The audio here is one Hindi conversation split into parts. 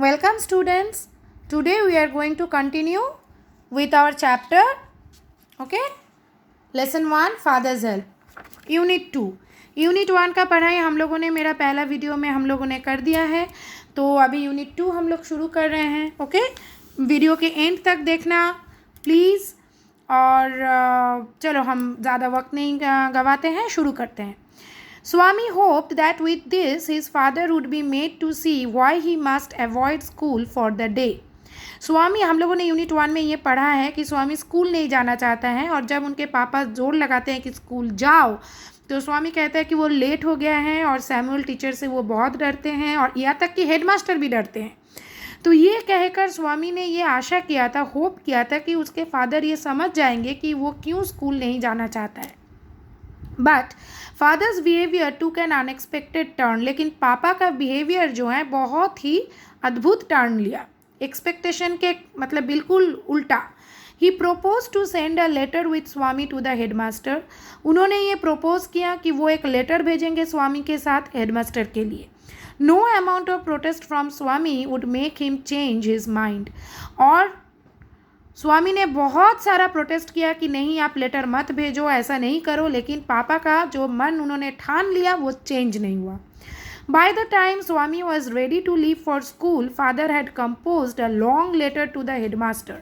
Welcome students. Today we are going to continue with our chapter. Okay. Lesson 1 Father's Help. Unit 2. Unit 1 का पढ़ाई हम लोगों ने मेरा पहला वीडियो में हम लोगों ने कर दिया है. तो अभी यूनिट 2 हम लोग शुरू कर रहे हैं. ओके. वीडियो के एंड तक देखना प्लीज़. और चलो हम ज़्यादा वक्त नहीं गवाते हैं, शुरू करते हैं. Swami hoped that with this his father would be made to see why he must avoid school for the day. स्वामी हम लोगों ने यूनिट 1 में ये पढ़ा है कि स्वामी स्कूल नहीं जाना चाहता है और जब उनके पापा जोर लगाते हैं कि स्कूल जाओ तो स्वामी कहता है कि वो लेट हो गया है और सैमुअल टीचर से वो बहुत डरते हैं और यहाँ तक कि हेडमास्टर भी डरते हैं. तो ये कहकर स्वामी ने ये आशा किया था, होप किया था कि उसके फादर ये समझ जाएंगे कि वो क्यों स्कूल नहीं जाना चाहता है. बट फादर्स बिहेवियर टूक एन अनएक्सपेक्टेड टर्न. लेकिन पापा का बिहेवियर जो है बहुत ही अद्भुत टर्न लिया, एक्सपेक्टेशन के मतलब बिल्कुल उल्टा. He propose to send a letter with Swami to the headmaster. उन्होंने ये प्रोपोज किया कि वो एक लेटर भेजेंगे स्वामी के साथ हेडमास्टर के लिए. No amount of protest from Swami would make him change his mind. और स्वामी ने बहुत सारा प्रोटेस्ट किया कि नहीं आप लेटर मत भेजो, ऐसा नहीं करो, लेकिन पापा का जो मन उन्होंने ठान लिया वो चेंज नहीं हुआ. By the time Swami was ready to leave for school father had composed a long letter to the headmaster.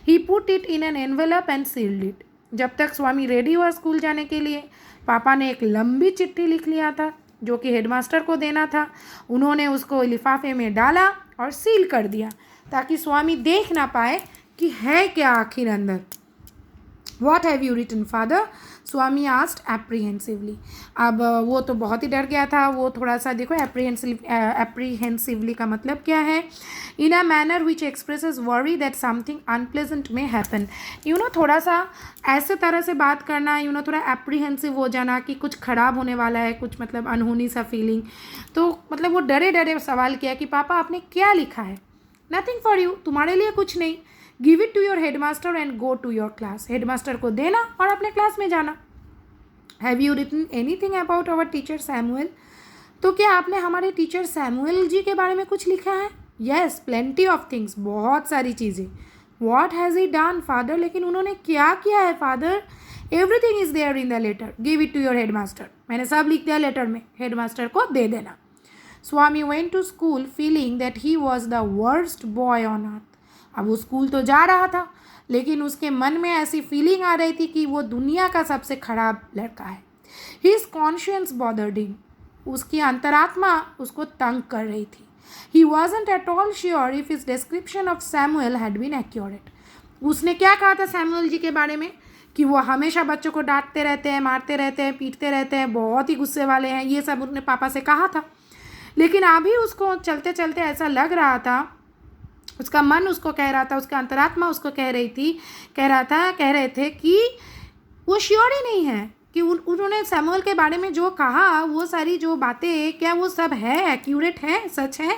He put it in an envelope and sealed it. जब तक स्वामी रेडी हुआ स्कूल जाने के लिए पापा ने एक लंबी चिट्ठी लिख लिया था जो कि हेडमास्टर को देना था. उन्होंने उसको लिफाफे में डाला और सील कर दिया ताकि स्वामी देख ना पाए कि है क्या आखिर अंदर. What have you written father? Swami asked apprehensively. अब वो तो बहुत ही डर गया था. वो थोड़ा सा देखो एप्रीहेंसिवली का मतलब क्या है? In a manner which expresses worry that something unpleasant may happen. थोड़ा सा ऐसे तरह से बात करना, थोड़ा एप्रीहेंसिव हो जाना कि कुछ ख़राब होने वाला है, कुछ मतलब अनहोनी सा फीलिंग. तो मतलब वो डरे डरे सवाल किया कि पापा आपने क्या लिखा है? Nothing for you. तुम्हारे लिए कुछ नहीं. Give it to your headmaster and go to your class. Headmaster को देना और अपने क्लास में जाना. Have you written anything about our teacher Samuel? तो क्या आपने हमारे टीचर सैमुअल जी के बारे में कुछ लिखा है? Yes, plenty of things. बहुत सारी चीज़ें. What has he done father? लेकिन उन्होंने क्या किया है father? Everything is there in the letter. Give it to your headmaster. मैंने सब लिख दिया लेटर में, हेडमास्टर को दे देना. Swami went to school feeling that he was the worst boy on earth. अब वो स्कूल तो जा रहा था लेकिन उसके मन में ऐसी फीलिंग आ रही थी कि वो दुनिया का सबसे खराब लड़का है. His conscience bothered him. उसकी अंतरात्मा उसको तंग कर रही थी. He wasn't at all sure if his description of Samuel had been accurate. उसने क्या कहा था सैमुअल जी के बारे में कि वो हमेशा बच्चों को डांटते रहते हैं, मारते रहते हैं, पीटते रहते हैं, बहुत ही गुस्से वाले हैं. ये सब उसने पापा से कहा था. लेकिन अभी उसको चलते चलते ऐसा लग रहा था, उसका मन उसको कह रहा था, उसका अंतरात्मा उसको कह रहे थे कि वो श्योर ही नहीं है कि उन्होंने सैमुअल के बारे में जो कहा वो सारी जो बातें क्या वो सब है, एक्यूरेट है, सच है.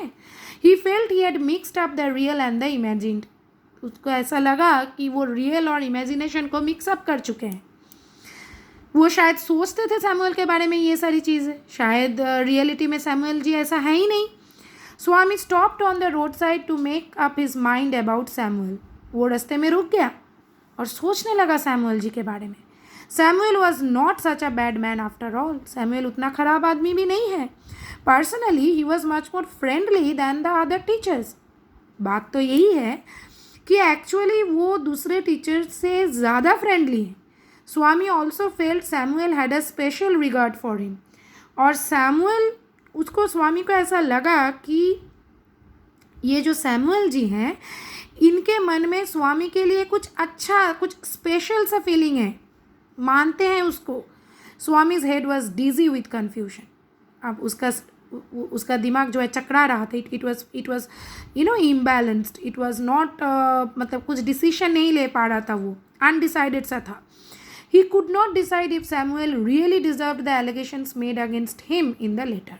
He felt he had mixed up the real and the imagined. उसको ऐसा लगा कि वो रियल और इमेजिनेशन को मिक्सअप कर चुके हैं. वो शायद सोचते थे सैमुअल के बारे में ये सारी चीज़ें, शायद रियलिटी में सैमुअल जी ऐसा है ही नहीं. Swami stopped on the road side to make up his mind about Samuel. वो रास्ते में रुक गया और सोचने लगा सैमुअल जी के बारे में. Samuel was not such a bad man after all. Samuel उतना ख़राब आदमी भी नहीं है. Personally he was much more friendly than the other teachers. बात तो यही है कि एक्चुअली वो दूसरे टीचर से ज़्यादा फ्रेंडली है. Swami also felt Samuel had a special regard for him. और सैमुअल उसको स्वामी को ऐसा लगा कि ये जो सैमुअल जी हैं इनके मन में स्वामी के लिए कुछ अच्छा, कुछ स्पेशल सा फीलिंग है, मानते हैं उसको. Swami's head was dizzy with confusion. अब उसका दिमाग जो है चकरा रहा था. It was imbalanced. It was not मतलब कुछ डिसीशन नहीं ले पा रहा था. वो अनडिसाइडेड सा था. He could not decide if Samuel really deserved the allegations made against him in the letter.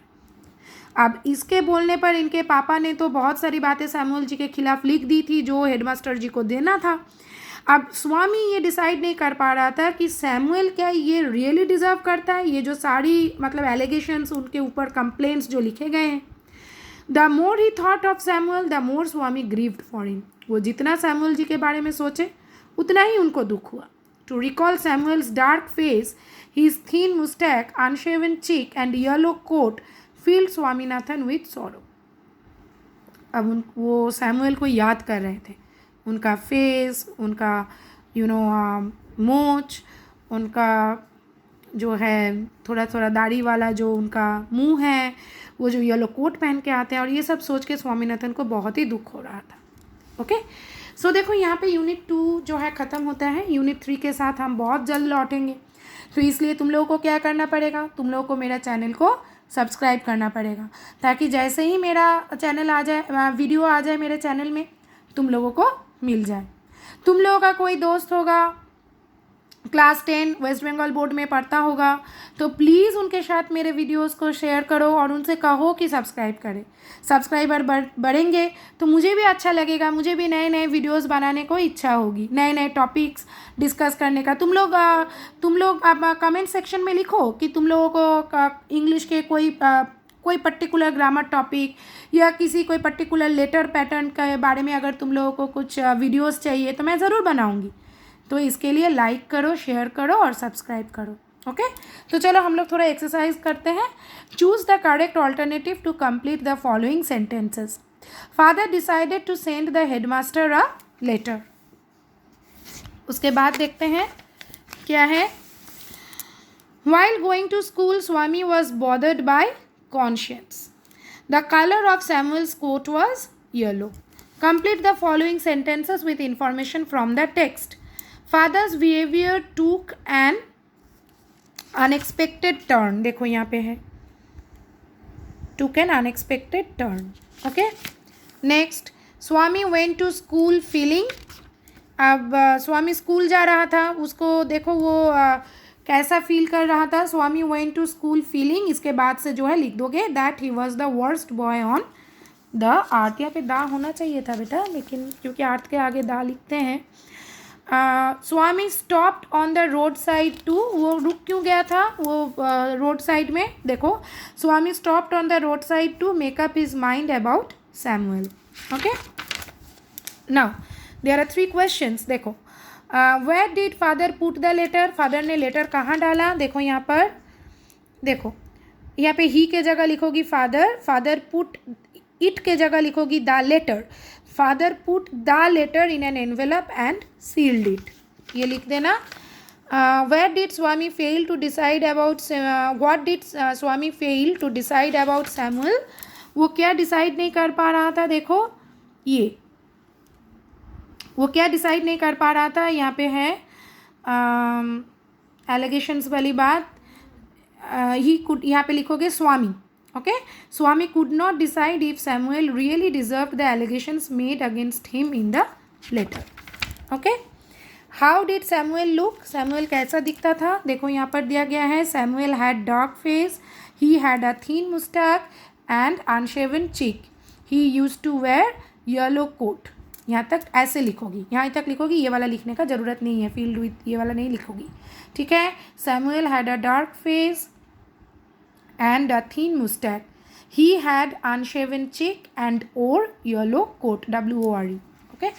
अब इसके बोलने पर इनके पापा ने तो बहुत सारी बातें सैमुअल जी के खिलाफ लिख दी थी जो हेडमास्टर जी को देना था. अब स्वामी ये डिसाइड नहीं कर पा रहा था कि सैमुअल क्या ये रियली डिज़र्व करता है ये जो सारी मतलब एलिगेशंस उनके ऊपर कंप्लेंट्स जो लिखे गए हैं. The more he thought of Samuel the more Swami grieved for him. वो जितना सैमुअल जी के बारे में सोचे उतना ही उनको दुख हुआ। To recall Samuel's dark face, his thin moustache, unshaven cheek and yellow coat filled Swaminathan with sorrow. अब वो सैमुअल को याद कर रहे थे, उनका फेस, उनका मोच, उनका जो है थोड़ा थोड़ा दाढ़ी वाला जो उनका मुंह है, वो जो येलो कोट पहन के आते हैं, और ये सब सोच के स्वामीनाथन को बहुत ही दुख हो रहा था। ओके, सो देखो यहाँ पे यूनिट 2 जो है ख़त्म होता है। यूनिट 3 के साथ हम बहुत जल्द लौटेंगे, तो इसलिए तुम लोगों को क्या करना पड़ेगा, तुम लोगों को मेरा चैनल को सब्सक्राइब करना पड़ेगा, ताकि जैसे ही मेरा चैनल आ जाए, वीडियो आ जाए मेरे चैनल में, तुम लोगों को मिल जाए। तुम लोगों का कोई दोस्त होगा क्लास 10 वेस्ट बंगाल बोर्ड में पढ़ता होगा, तो प्लीज़ उनके साथ मेरे वीडियोस को शेयर करो और उनसे कहो कि सब्सक्राइब करें। सब्सक्राइबर बढ़ेंगे तो मुझे भी अच्छा लगेगा, मुझे भी नए नए वीडियोस बनाने को इच्छा होगी, नए नए टॉपिक्स डिस्कस करने का। तुम लोग अब कमेंट सेक्शन में लिखो कि तुम लोगों को इंग्लिश के कोई पर्टिकुलर ग्रामर टॉपिक या किसी कोई पर्टिकुलर लेटर पैटर्न के बारे में अगर तुम लोगों को कुछ वीडियोस चाहिए तो मैं ज़रूर बनाऊँगी। तो इसके लिए लाइक करो, शेयर करो और सब्सक्राइब करो। ओके, तो चलो हम लोग थोड़ा एक्सरसाइज करते हैं। Choose the correct alternative to complete the following sentences. Father decided to send the headmaster a letter. उसके बाद देखते हैं क्या है। While going to school, Swami was bothered by conscience. The color of Samuel's coat was yellow. Complete the following sentences with information from the text. Father's behavior took an unexpected turn. देखो यहाँ पे है took an unexpected turn. Okay. Next, Swami went to school feeling. अब स्वामी स्कूल जा रहा था, उसको देखो वो कैसा फील कर रहा था। स्वामी वेंट टू स्कूल फीलिंग, इसके बाद से जो है लिख दोगे that he was the worst boy on the आर्थ। यहाँ पे दा होना चाहिए था बेटा, लेकिन क्योंकि आर्थ के आगे दा लिखते हैं। Swami stopped on the road side to, वो रुक क्यों गया था वो रोड साइड में, देखो Swami stopped on the road side to make up his mind about Samuel. Okay, now there are 3 questions. देखो where did father put the letter, father ने लेटर कहाँ डाला। देखो यहाँ पर, देखो यहाँ पे ही के जगह लिखोगी फादर, फादर पुट, इट के जगह लिखोगी the letter, father put the letter in an envelope and sealed it, ये लिख देना। Where did Swami fail to decide about, what did Swami fail to decide about Samuel, वो क्या डिसाइड नहीं कर पा रहा था। देखो ये वो क्या डिसाइड नहीं कर पा रहा था, यहाँ पे है एलिगेशंस वाली बात। ही कुड, यहाँ पे लिखोगे Swami. Okay, Swami could not decide if Samuel really deserve the allegations made against him in the letter. Okay, how did Samuel look, Samuel कैसा दिखता था। देखो यहाँ पर दिया गया है Samuel had dark face, he had a thin moustache and unshaven cheek, he used to wear yellow coat. यहाँ तक ऐसे लिखोगी, यहाँ तक लिखोगी, ये वाला लिखने का ज़रूरत नहीं है, फील्ड विथ ये वाला नहीं लिखोगी। ठीक है, Samuel had a dark face and a thin moustache, he had unshaven cheek and or yellow coat, WORE। Okay,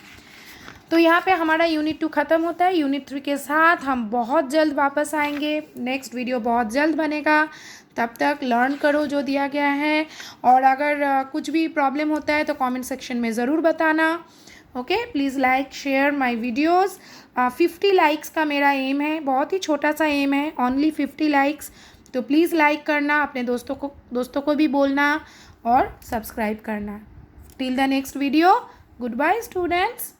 तो यहाँ पे हमारा यूनिट 2 ख़त्म होता है। यूनिट 3 के साथ हम बहुत जल्द वापस आएंगे, नेक्स्ट वीडियो बहुत जल्द बनेगा। तब तक लर्न करो जो दिया गया है, और अगर कुछ भी प्रॉब्लम होता है तो कमेंट सेक्शन में ज़रूर बताना। Okay, please like share my videos. 50 likes का मेरा एम है, बहुत ही छोटा सा एम है, ओनली 50 लाइक्स। तो प्लीज़ लाइक करना, अपने दोस्तों को भी बोलना और सब्सक्राइब करना। Till the next video, goodbye students.